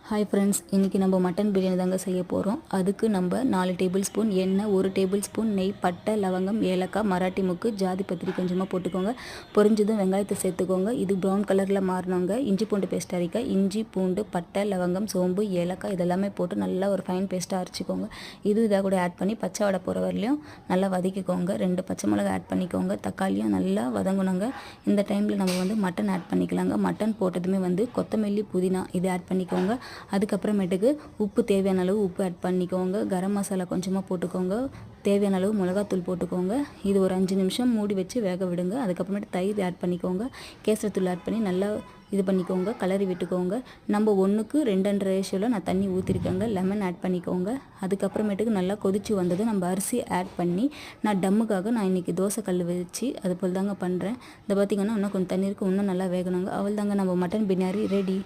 Hi friends, இன்றைக்கி நம்ம mutton biryani தாங்க செய்ய போகிறோம். அதுக்கு நம்ம 4 டேபிள் ஸ்பூன் எண்ணெய், 1 டேபிள் ஸ்பூன் நெய், பட்டை, லவங்கம், ஏலக்காய், மராட்டி முக்கு, ஜாதி பத்திரி கொஞ்சமாக போட்டுக்கோங்க. பொரிஞ்சதும் வெங்காயத்தை சேர்த்துக்கோங்க. இது ப்ரௌன் கலரில் மாறினவங்க இஞ்சி பூண்டு பேஸ்ட் அரைக்க இஞ்சி பூண்டு பட்டை லவங்கம் சோம்பு ஏலக்காய் இதெல்லாமே போட்டு நல்லா ஒரு ஃபைன் பேஸ்ட்டாக அரைச்சிக்கோங்க. இதாக கூட ஆட் பண்ணி பச்சை வடை போகிற வரலையும் நல்லா வதக்கிக்கோங்க. 2 பச்சை மிளகாய் ஆட் பண்ணிக்கோங்க. தக்காளியும் நல்லா வதங்கணுங்க. இந்த டைமில் நம்ம மட்டன் ஆட் பண்ணிக்கலாங்க. மட்டன் போட்டதுமே கொத்தமல்லி புதினா இது ஆட் பண்ணிக்கோங்க. அதுக்கப்புறமேட்டுக்கு உப்பு தேவையான அளவு உப்பு ஆட் பண்ணிக்கோங்க. கரம் மசாலா கொஞ்சமாக போட்டுக்கோங்க. தேவையான அளவு மிளகாத்தூள் போட்டுக்கோங்க. இது ஒரு 5 நிமிஷம் மூடி வச்சு வேக விடுங்க. அதுக்கப்புறமேட்டு தயிர் ஆட் பண்ணிக்கோங்க. கேசரித்தூள் ஆட் பண்ணி நல்லா இது பண்ணிக்கோங்க, கலரி விட்டுக்கோங்க. நம்ம 1க்கு 2.5 ரேஷியோவில் நான் தண்ணி ஊற்றிருக்கேங்க. லெமன் ஆட் பண்ணிக்கோங்க. அதுக்கப்புறமேட்டுக்கு நல்லா கொதிச்சு வந்தது நம்ம அரிசி ஆட் பண்ணி நான் டம்முக்காக நான் இன்றைக்கி தோசை கல் வச்சு அது போல் தாங்க பண்ணுறேன். இதை பார்த்திங்கன்னா இன்னும் கொஞ்சம் தண்ணி இருக்குது, இன்னும் நல்லா வேகணுங்க. அவள் தாங்க நம்ம மட்டன் பிரியாணி ரெடி.